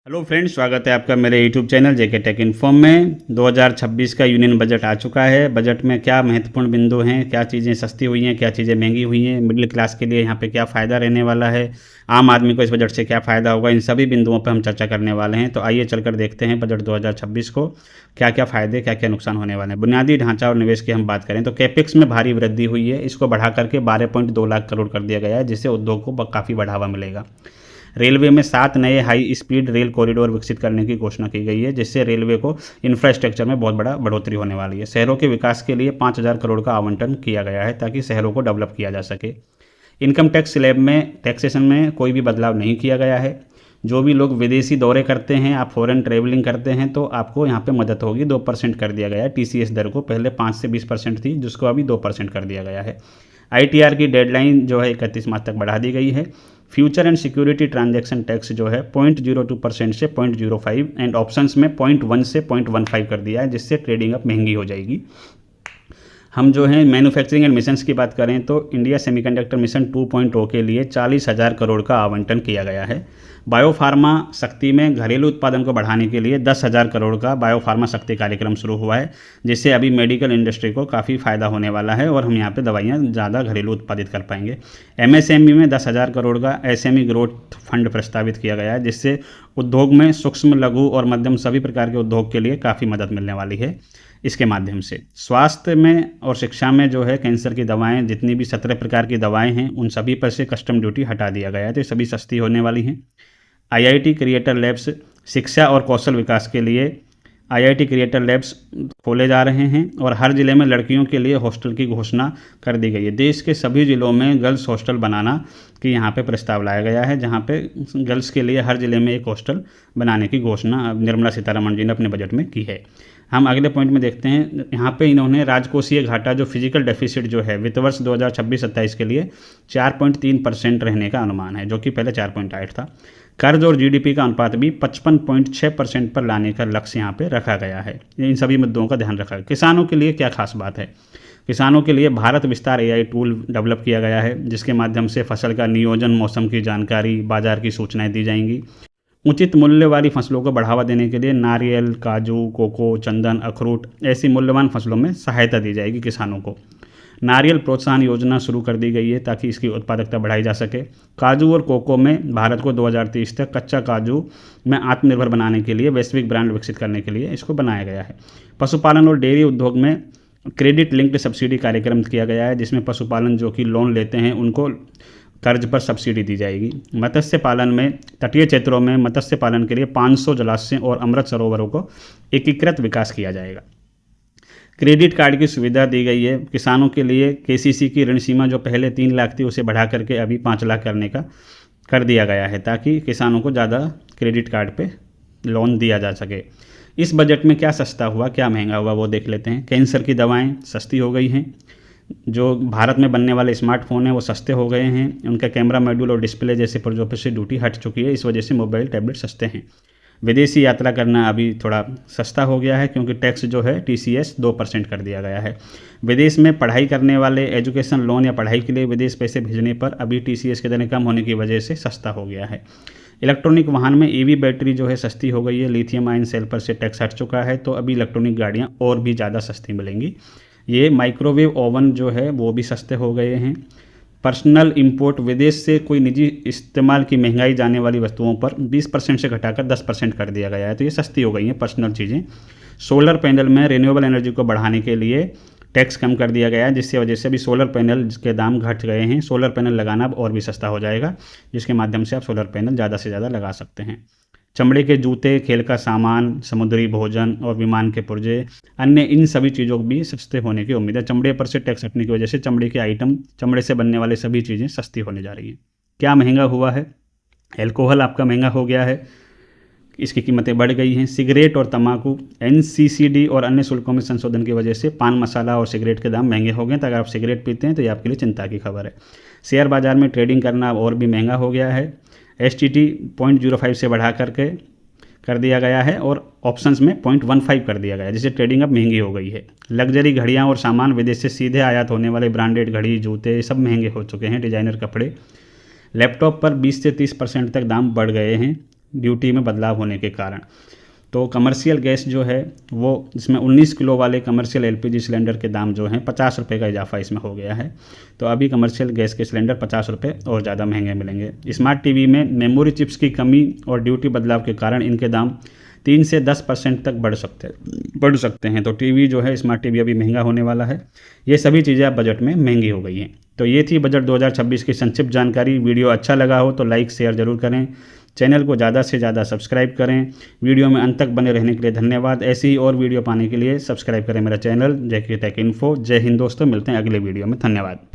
Hello friends, स्वागत है आपका मेरे यूट्यूब चैनल जेके टेक इन्फॉर्म में। 2026 का यूनियन बजट आ चुका है। बजट में क्या महत्वपूर्ण बिंदु हैं, क्या चीज़ें सस्ती हुई हैं, क्या चीज़ें महंगी हुई हैं, मिडिल क्लास के लिए यहाँ पे क्या फ़ायदा रहने वाला है, आम आदमी को इस बजट से क्या फ़ायदा होगा, इन सभी बिंदुओं पर हम चर्चा करने वाले हैं। तो आइए चलकर देखते हैं बजट 2026 को क्या क्या फ़ायदे, क्या क्या नुकसान होने वाले हैं। बुनियादी ढांचा और निवेश की हम बात करें तो कैपेक्स में भारी वृद्धि हुई है। इसको बढ़ा करके 12.2 लाख करोड़ कर दिया गया है, जिससे उद्योग को काफ़ी बढ़ावा मिलेगा। रेलवे में 7 नए हाई स्पीड रेल कॉरिडोर विकसित करने की घोषणा की गई है, जिससे रेलवे को इंफ्रास्ट्रक्चर में बहुत बड़ा बढ़ोतरी होने वाली है। शहरों के विकास के लिए 5,000 करोड़ का आवंटन किया गया है ताकि शहरों को डेवलप किया जा सके। इनकम टैक्स स्लैब में टैक्सेशन में कोई भी बदलाव नहीं किया गया है। जो भी लोग विदेशी दौरे करते हैं, आप फॉरेन ट्रेवलिंग करते हैं, तो आपको यहाँ पे मदद होगी। 2% कर दिया गया है टीसीएस दर को, पहले 5 से 20% थी, जिसको अभी 2% कर दिया गया है। आईटीआर की डेडलाइन जो है 31 मार्च तक बढ़ा दी गई है। Future and security transaction tax जो है 0.02% से 0.05 एंड ऑप्शंस में 0.1 से 0.15 कर दिया है, जिससे ट्रेडिंग अब महंगी हो जाएगी। हम जो है मैन्युफैक्चरिंग एंड मिशंस की बात करें तो इंडिया सेमीकंडक्टर मिशन 2.0 के लिए 40,000 करोड़ का आवंटन किया गया है। बायोफार्मा शक्ति में घरेलू उत्पादन को बढ़ाने के लिए 10,000 करोड़ का बायोफार्मा शक्ति कार्यक्रम शुरू हुआ है, जिससे अभी मेडिकल इंडस्ट्री को काफ़ी फ़ायदा होने वाला है और हम यहाँ पे दवाइयाँ ज़्यादा घरेलू उत्पादित कर पाएंगे। एमएसएमई में 10,000 करोड़ का एसएमई ग्रोथ फंड प्रस्तावित किया गया है, जिससे उद्योग में सूक्ष्म, लघु और मध्यम सभी प्रकार के उद्योग के लिए काफ़ी मदद मिलने वाली है। इसके माध्यम से स्वास्थ्य में और शिक्षा में जो है कैंसर की दवाएं, जितनी भी 17 प्रकार की दवाएं हैं, उन सभी पर से कस्टम ड्यूटी हटा दिया गया है, तो ये सभी सस्ती होने वाली हैं। आईआईटी क्रिएटर लैब्स शिक्षा और कौशल विकास के लिए आईआईटी क्रिएटर लैब्स खोले जा रहे हैं और हर ज़िले में लड़कियों के लिए हॉस्टल की घोषणा कर दी गई है। देश के सभी ज़िलों में गर्ल्स हॉस्टल बनाना की यहाँ पे प्रस्ताव लाया गया है, जहाँ पे गर्ल्स के लिए हर ज़िले में एक हॉस्टल बनाने की घोषणा निर्मला सीतारमण जी ने अपने बजट में की है। हम अगले पॉइंट में देखते हैं। यहाँ पे इन्होंने राजकोषीय घाटा जो फिजिकल डेफिसिट जो है वित्त वर्ष 2026-27 के लिए 4.3% रहने का अनुमान है, जो कि पहले 4.8 था। कर्ज और जीडीपी का अनुपात भी 55.6% पर लाने का लक्ष्य यहाँ पे रखा गया है। इन सभी मुद्दों का ध्यान रखा गया। किसानों के लिए क्या खास बात है? किसानों के लिए भारत विस्तार एआई टूल डेवलप किया गया है, जिसके माध्यम से फसल का नियोजन, मौसम की जानकारी, बाजार की सूचनाएं दी जाएंगी। उचित मूल्य वाली फसलों को बढ़ावा देने के लिए नारियल, काजू, कोको, चंदन, अखरोट ऐसी मूल्यवान फसलों में सहायता दी जाएगी किसानों को। नारियल प्रोत्साहन योजना शुरू कर दी गई है ताकि इसकी उत्पादकता बढ़ाई जा सके। काजू और कोको में भारत को 2030 तक कच्चा काजू में आत्मनिर्भर बनाने के लिए वैश्विक ब्रांड विकसित करने के लिए इसको बनाया गया है। पशुपालन और डेयरी उद्योग में क्रेडिट लिंक्ड सब्सिडी कार्यक्रम किया गया है, जिसमें पशुपालन जो कि लोन लेते हैं उनको कर्ज पर सब्सिडी दी जाएगी। मत्स्य पालन में तटीय क्षेत्रों में मत्स्य पालन के लिए 500 जलाशयों और अमृत सरोवरों को एकीकृत विकास किया जाएगा। क्रेडिट कार्ड की सुविधा दी गई है किसानों के लिए। केसीसी की ऋण सीमा जो पहले 3 लाख थी, उसे बढ़ा करके अभी 5 लाख करने का कर दिया गया है, ताकि किसानों को ज़्यादा क्रेडिट कार्ड पे लोन दिया जा सके। इस बजट में क्या सस्ता हुआ, क्या महंगा हुआ, वो देख लेते हैं। कैंसर की दवाएँ सस्ती हो गई हैं। जो भारत में बनने वाले स्मार्टफोन हैं वो सस्ते हो गए हैं। उनका कैमरा मॉड्यूल और डिस्प्ले जैसे पुर्जों से ड्यूटी हट चुकी है, इस वजह से मोबाइल टैबलेट सस्ते हैं। विदेशी यात्रा करना अभी थोड़ा सस्ता हो गया है, क्योंकि टैक्स जो है टीसीएस 2% कर दिया गया है। विदेश में पढ़ाई करने वाले एजुकेशन लोन या पढ़ाई के लिए विदेश पैसे भेजने पर अभी टीसीएस की दरें कम होने की वजह से सस्ता हो गया है। इलेक्ट्रॉनिक वाहन में ईवी बैटरी जो है सस्ती हो गई है। लिथियम आयन सेल पर से टैक्स हट चुका है, तो अभी इलेक्ट्रॉनिक गाड़ियाँ और भी ज़्यादा सस्ती मिलेंगी। ये माइक्रोवेव ओवन जो है वो भी सस्ते हो गए हैं। पर्सनल इंपोर्ट, विदेश से कोई निजी इस्तेमाल की महंगाई जाने वाली वस्तुओं पर 20% से घटाकर 10% कर दिया गया है, तो ये सस्ती हो गई हैं पर्सनल चीज़ें। सोलर पैनल में रिन्यूएबल एनर्जी को बढ़ाने के लिए टैक्स कम कर दिया गया है, जिसकी वजह से अभी सोलर पैनल के दाम घट गए हैं। सोलर पैनल लगाना अब और भी सस्ता हो जाएगा, जिसके माध्यम से आप सोलर पैनल ज़्यादा से ज़्यादा लगा सकते हैं। चमड़े के जूते, खेल का सामान, समुद्री भोजन और विमान के पुर्जे, अन्य इन सभी चीज़ों को भी सस्ते होने की उम्मीद है। चमड़े पर से टैक्स हटने की वजह से चमड़े के आइटम, चमड़े से बनने वाले सभी चीज़ें सस्ती होने जा रही हैं। क्या महंगा हुआ है? एल्कोहल आपका महंगा हो गया है, इसकी कीमतें बढ़ गई हैं। सिगरेट और तंबाकू, एनसीसीडी और अन्य शुल्कों में संशोधन की वजह से पान मसाला और सिगरेट के दाम महंगे हो गए। तो अगर आप सिगरेट पीते हैं तो ये आपके लिए चिंता की खबर है। शेयर बाजार में ट्रेडिंग करना और भी महंगा हो गया है। एसटीटी 0.05 से बढ़ा करके कर दिया गया है और ऑप्शंस में 0.15 कर दिया गया है, जिससे ट्रेडिंग अब महंगी हो गई है। लग्जरी घड़ियाँ और सामान, विदेश से सीधे आयात होने वाले ब्रांडेड घड़ी, जूते सब महंगे हो चुके हैं। डिजाइनर कपड़े, लैपटॉप पर 20 से 30% तक दाम बढ़ गए हैं। ड्यूटी में बदलाव होने के कारण। तो कमर्शियल गैस जो है वो इसमें 19 किलो वाले कमर्शियल एलपीजी सिलेंडर के दाम जो हैं 50 रुपये का इजाफा इसमें हो गया है। तो अभी कमर्शियल गैस के सिलेंडर 50 रुपये और ज़्यादा महंगे मिलेंगे। स्मार्ट टीवी में मेमोरी चिप्स की कमी और ड्यूटी बदलाव के कारण इनके दाम 3 से 10% तक बढ़ सकते हैं। तो टीवी जो है स्मार्ट टीवी अभी महंगा होने वाला है। ये सभी चीज़ें अब बजट में महंगी हो गई हैं। तो ये थी बजट 2026 की संक्षिप्त जानकारी। वीडियो अच्छा लगा हो तो लाइक शेयर ज़रूर करें, चैनल को ज़्यादा से ज़्यादा सब्सक्राइब करें। वीडियो में अंत तक बने रहने के लिए धन्यवाद। ऐसी ही और वीडियो पाने के लिए सब्सक्राइब करें मेरा चैनल JK Tech Info। जय हिंद दोस्तों, मिलते हैं अगले वीडियो में। धन्यवाद।